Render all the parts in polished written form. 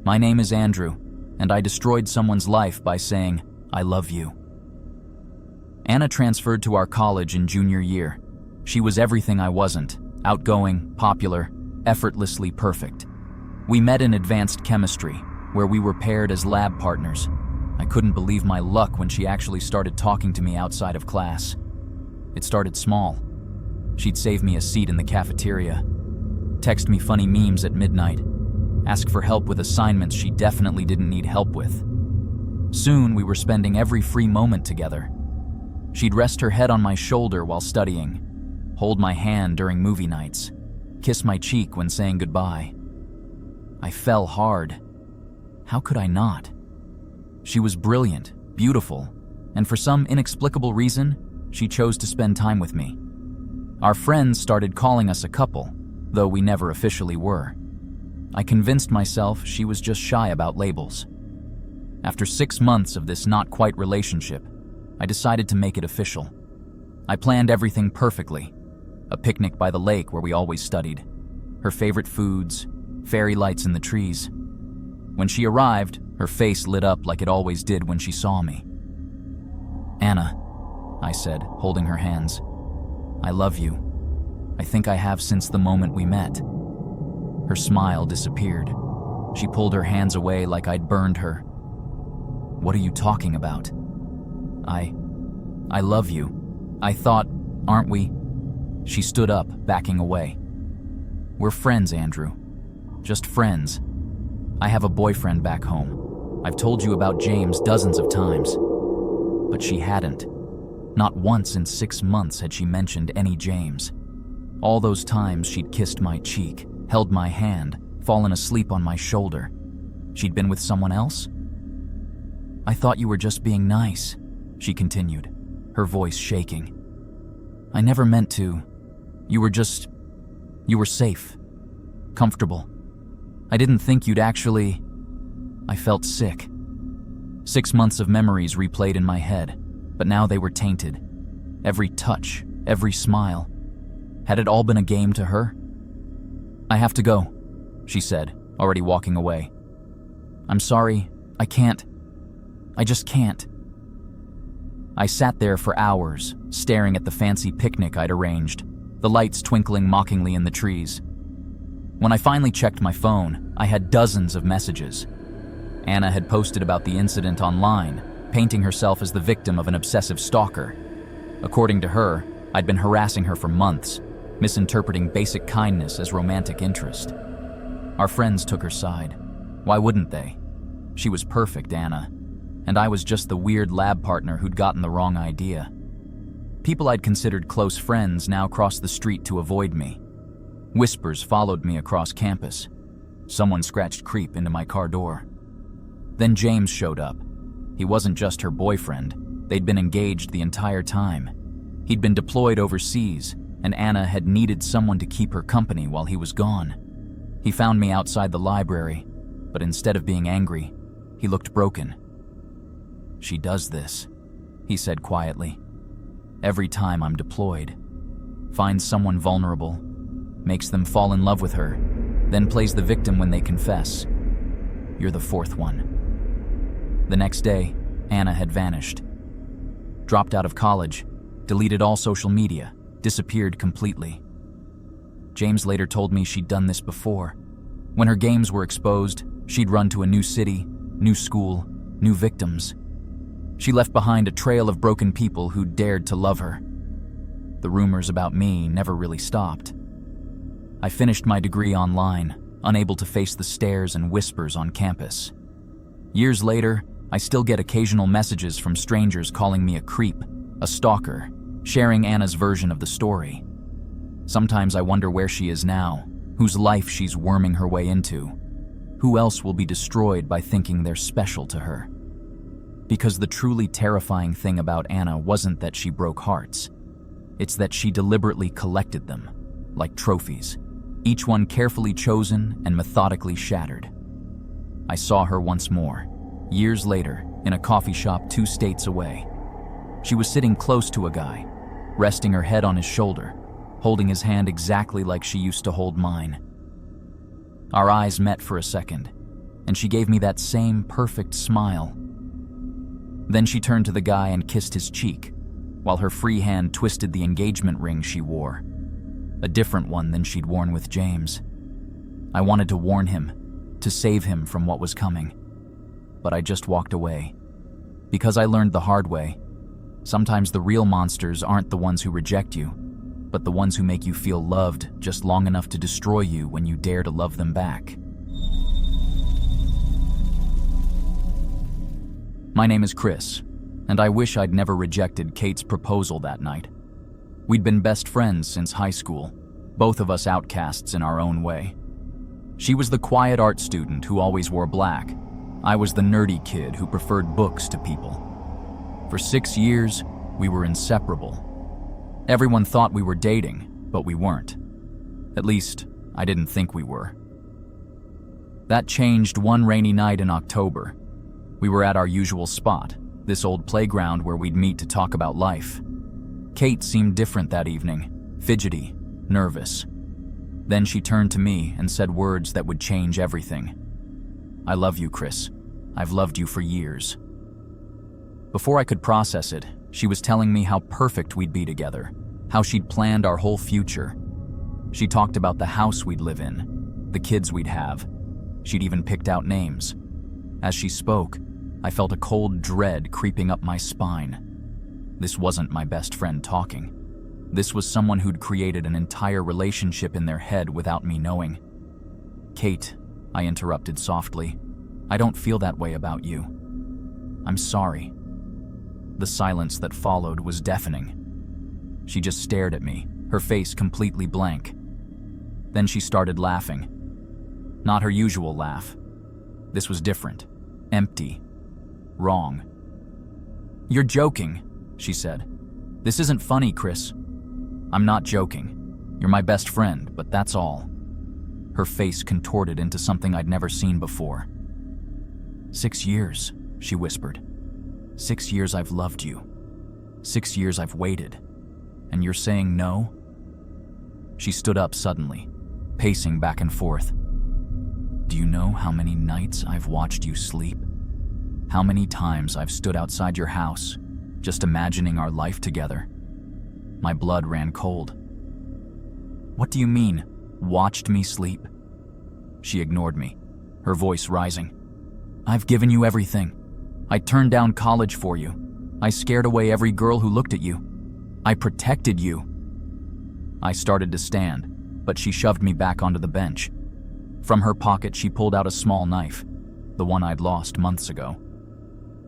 My name is Andrew, and I destroyed someone's life by saying, I love you. Anna transferred to our college in junior year. She was everything I wasn't: outgoing, popular, effortlessly perfect. We met in advanced chemistry, where we were paired as lab partners. I couldn't believe my luck when she actually started talking to me outside of class. It started small. She'd save me a seat in the cafeteria, text me funny memes at midnight, ask for help with assignments she definitely didn't need help with. Soon, we were spending every free moment together. She'd rest her head on my shoulder while studying, hold my hand during movie nights, kiss my cheek when saying goodbye. I fell hard. How could I not? She was brilliant, beautiful, and for some inexplicable reason, she chose to spend time with me. Our friends started calling us a couple, though we never officially were. I convinced myself she was just shy about labels. After 6 months of this not-quite relationship, I decided to make it official. I planned everything perfectly. A picnic by the lake where we always studied, her favorite foods, fairy lights in the trees. When she arrived, her face lit up like it always did when she saw me. Anna, I said, holding her hands. I love you. I think I have since the moment we met. Her smile disappeared. She pulled her hands away like I'd burned her. What are you talking about? I love you. I thought, aren't we? She stood up, backing away. We're friends, Andrew. Just friends. I have a boyfriend back home. I've told you about James dozens of times. But she hadn't. Not once in 6 months had she mentioned any James. All those times she'd kissed my cheek, held my hand, fallen asleep on my shoulder. She'd been with someone else? I thought you were just being nice, she continued, her voice shaking. I never meant to. You were safe, comfortable. I didn't think you'd actually... I felt sick. 6 months of memories replayed in my head, but now they were tainted. Every touch, every smile. Had it all been a game to her? I have to go, she said, already walking away. I'm sorry, I can't. I just can't. I sat there for hours, staring at the fancy picnic I'd arranged, the lights twinkling mockingly in the trees. When I finally checked my phone, I had dozens of messages. Anna had posted about the incident online, painting herself as the victim of an obsessive stalker. According to her, I'd been harassing her for months, misinterpreting basic kindness as romantic interest. Our friends took her side. Why wouldn't they? She was perfect, Anna, and I was just the weird lab partner who'd gotten the wrong idea. People I'd considered close friends now crossed the street to avoid me. Whispers followed me across campus. Someone scratched creep into my car door. Then James showed up. He wasn't just her boyfriend. They'd been engaged the entire time. He'd been deployed overseas, and Anna had needed someone to keep her company while he was gone. He found me outside the library, but instead of being angry, he looked broken. She does this, he said quietly. Every time I'm deployed. Finds someone vulnerable, makes them fall in love with her, then plays the victim when they confess. You're the fourth one. The next day, Anna had vanished. Dropped out of college, deleted all social media, disappeared completely. James later told me she'd done this before. When her games were exposed, she'd run to a new city, new school, new victims. She left behind a trail of broken people who dared to love her. The rumors about me never really stopped. I finished my degree online, unable to face the stares and whispers on campus. Years later, I still get occasional messages from strangers calling me a creep, a stalker, sharing Anna's version of the story. Sometimes I wonder where she is now, whose life she's worming her way into. Who else will be destroyed by thinking they're special to her? Because the truly terrifying thing about Anna wasn't that she broke hearts. It's that she deliberately collected them, like trophies, each one carefully chosen and methodically shattered. I saw her once more, years later, in a coffee shop 2 states away. She was sitting close to a guy, resting her head on his shoulder, holding his hand exactly like she used to hold mine. Our eyes met for a second. and she gave me that same perfect smile. Then she turned to the guy and kissed his cheek, while her free hand twisted the engagement ring she wore, a different one than she'd worn with James. I wanted to warn him, to save him from what was coming, but I just walked away. Because I learned the hard way, sometimes the real monsters aren't the ones who reject you, but the ones who make you feel loved just long enough to destroy you when you dare to love them back. My name is Chris, and I wish I'd never rejected Kate's proposal that night. We'd been best friends since high school, both of us outcasts in our own way. She was the quiet art student who always wore black. I was the nerdy kid who preferred books to people. For 6 years, we were inseparable. Everyone thought we were dating, but we weren't. At least, I didn't think we were. That changed one rainy night in October. We were at our usual spot, this old playground where we'd meet to talk about life. Kate seemed different that evening, fidgety, nervous. Then she turned to me and said words that would change everything. "I love you, Chris. I've loved you for years." Before I could process it, she was telling me how perfect we'd be together, how she'd planned our whole future. She talked about the house we'd live in, the kids we'd have. She'd even picked out names. As she spoke, I felt a cold dread creeping up my spine. This wasn't my best friend talking. This was someone who'd created an entire relationship in their head without me knowing. "Kate," I interrupted softly, "I don't feel that way about you. I'm sorry." The silence that followed was deafening. She just stared at me, her face completely blank. Then she started laughing. Not her usual laugh. This was different, empty, wrong. "You're joking," she said. "This isn't funny, Chris." "I'm not joking. You're my best friend, but that's all." Her face contorted into something I'd never seen before. 6 years, she whispered. 6 years I've loved you. 6 years I've waited. And you're saying no? She stood up suddenly, pacing back and forth. "Do you know how many nights I've watched you sleep? How many times I've stood outside your house, just imagining our life together?" My blood ran cold. "What do you mean, watched me sleep?" She ignored me, her voice rising. "I've given you everything. I turned down college for you. I scared away every girl who looked at you. I protected you." I started to stand, but she shoved me back onto the bench. From her pocket, she pulled out a small knife, the one I'd lost months ago.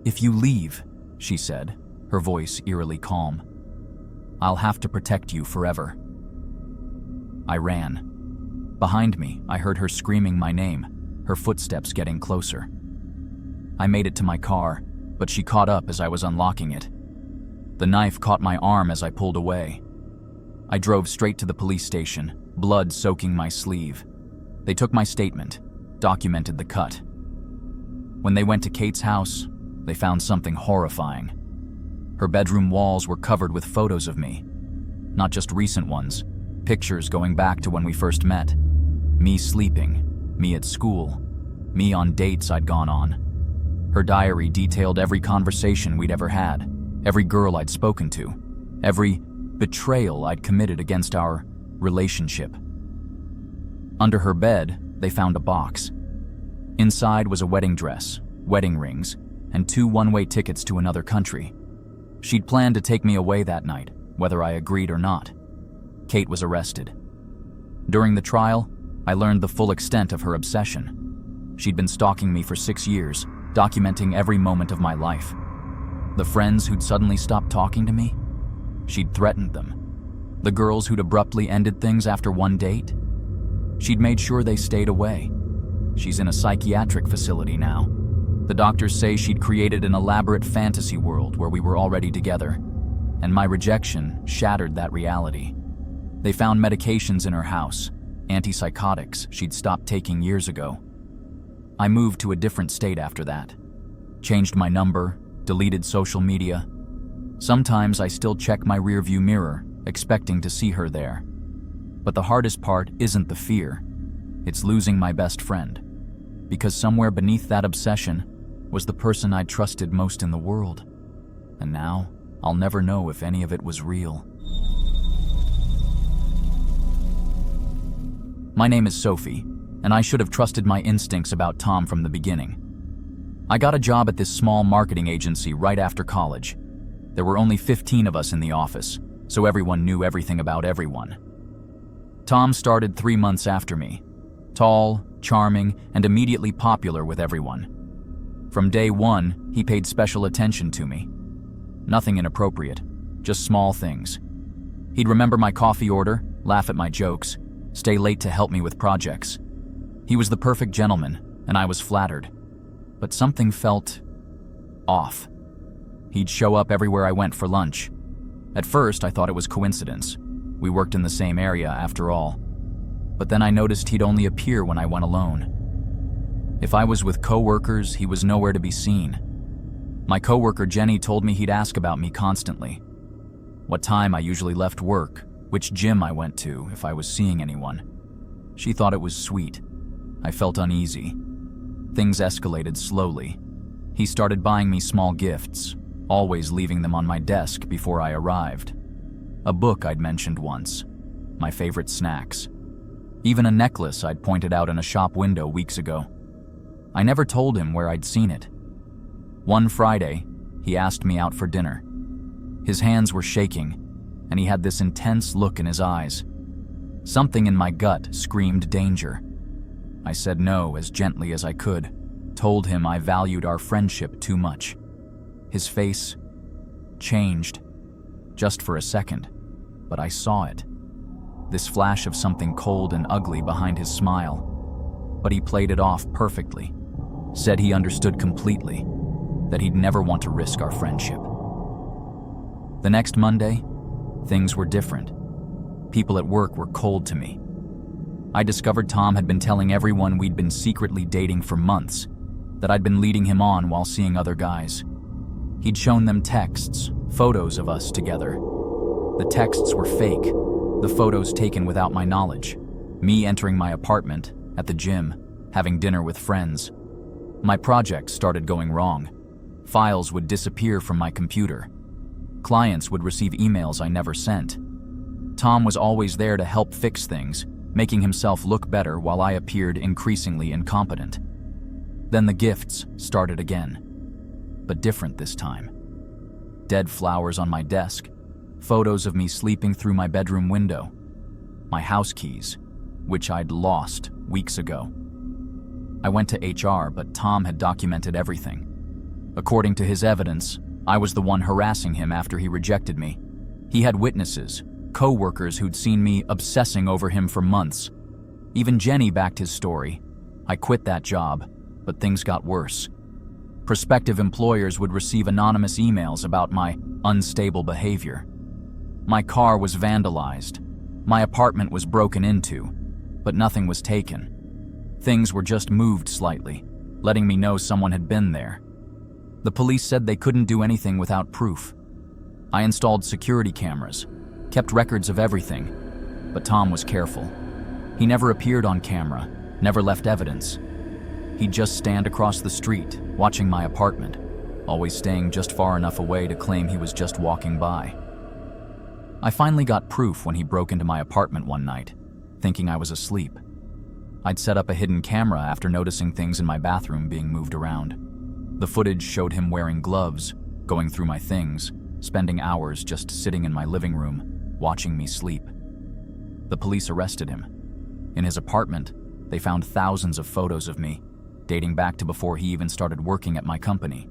"If you leave," she said, her voice eerily calm, "I'll have to protect you forever." I ran. Behind me, I heard her screaming my name, her footsteps getting closer. I made it to my car, but she caught up as I was unlocking it. The knife caught my arm as I pulled away. I drove straight to the police station, blood soaking my sleeve. They took my statement, documented the cut. When they went to Kate's house, they found something horrifying. Her bedroom walls were covered with photos of me. Not just recent ones, pictures going back to when we first met. Me sleeping, me at school, me on dates I'd gone on. Her diary detailed every conversation we'd ever had, every girl I'd spoken to, every betrayal I'd committed against our relationship. Under her bed, they found a box. Inside was a wedding dress, wedding rings, and 2 one-way tickets to another country. She'd planned to take me away that night, whether I agreed or not. Kate was arrested. During the trial, I learned the full extent of her obsession. She'd been stalking me for 6 years, documenting every moment of my life. The friends who'd suddenly stopped talking to me, she'd threatened them. The girls who'd abruptly ended things after one date, she'd made sure they stayed away. She's in a psychiatric facility now. The doctors say she'd created an elaborate fantasy world where we were already together, and my rejection shattered that reality. They found medications in her house, antipsychotics she'd stopped taking years ago. I moved to a different state after that. Changed my number, deleted social media. Sometimes I still check my rearview mirror, expecting to see her there. But the hardest part isn't the fear. It's losing my best friend. because somewhere beneath that obsession was the person I'd trusted most in the world. And now, I'll never know if any of it was real. My name is Sophie, and I should have trusted my instincts about Tom from the beginning. I got a job at this small marketing agency right after college. There were only 15 of us in the office, so everyone knew everything about everyone. Tom started 3 months after me. Tall, charming, and immediately popular with everyone. From day one, he paid special attention to me. Nothing inappropriate, just small things. He'd remember my coffee order, laugh at my jokes, stay late to help me with projects. He was the perfect gentleman, and I was flattered. But something felt off. He'd show up everywhere I went for lunch. At first, I thought it was coincidence. We worked in the same area, after all. But then I noticed he'd only appear when I went alone. If I was with coworkers, he was nowhere to be seen. My coworker Jenny told me he'd ask about me constantly. What time I usually left work, which gym I went to, if I was seeing anyone. She thought it was sweet. I felt uneasy. Things escalated slowly. He started buying me small gifts, always leaving them on my desk before I arrived. A book I'd mentioned once, my favorite snacks. Even a necklace I'd pointed out in a shop window weeks ago. I never told him where I'd seen it. One Friday, he asked me out for dinner. His hands were shaking, and he had this intense look in his eyes. Something in my gut screamed danger. I said no as gently as I could, told him I valued our friendship too much. His face changed, just for a second, but I saw it. This flash of something cold and ugly behind his smile. But he played it off perfectly, said he understood completely, that he'd never want to risk our friendship. The next Monday, things were different. People at work were cold to me. I discovered Tom had been telling everyone we'd been secretly dating for months, that I'd been leading him on while seeing other guys. He'd shown them texts, photos of us together. The texts were fake, the photos taken without my knowledge. Me entering my apartment, at the gym, having dinner with friends. My project started going wrong. Files would disappear from my computer. Clients would receive emails I never sent. Tom was always there to help fix things, making himself look better while I appeared increasingly incompetent. Then the gifts started again, but different this time. Dead flowers on my desk, photos of me sleeping through my bedroom window, my house keys, which I'd lost weeks ago. I went to HR, but Tom had documented everything. According to his evidence, I was the one harassing him after he rejected me. He had witnesses, co-workers who'd seen me obsessing over him for months. Even Jenny backed his story. I quit that job, but things got worse. Prospective employers would receive anonymous emails about my unstable behavior. My car was vandalized. My apartment was broken into, but nothing was taken. Things were just moved slightly, letting me know someone had been there. The police said they couldn't do anything without proof. I installed security cameras, kept records of everything, but Tom was careful. He never appeared on camera, never left evidence. He'd just stand across the street, watching my apartment, always staying just far enough away to claim he was just walking by. I finally got proof when he broke into my apartment one night, thinking I was asleep. I'd set up a hidden camera after noticing things in my bathroom being moved around. The footage showed him wearing gloves, going through my things, spending hours just sitting in my living room, watching me sleep. The police arrested him. In his apartment, they found thousands of photos of me, dating back to before he even started working at my company.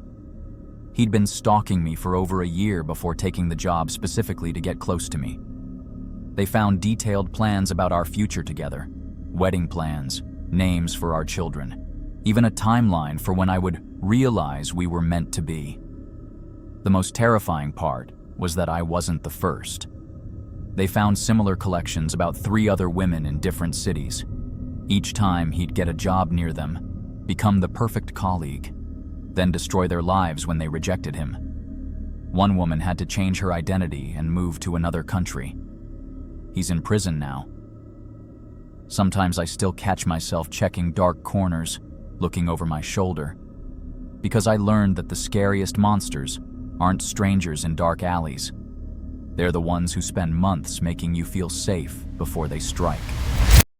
He'd been stalking me for over a year before taking the job specifically to get close to me. They found detailed plans about our future together, wedding plans, names for our children, even a timeline for when I would realize we were meant to be. The most terrifying part was that I wasn't the first. They found similar collections about 3 other women in different cities. Each time he'd get a job near them, become the perfect colleague, then destroy their lives when they rejected him. One woman had to change her identity and move to another country. He's in prison now. Sometimes I still catch myself checking dark corners, looking over my shoulder, because I learned that the scariest monsters aren't strangers in dark alleys. They're the ones who spend months making you feel safe before they strike.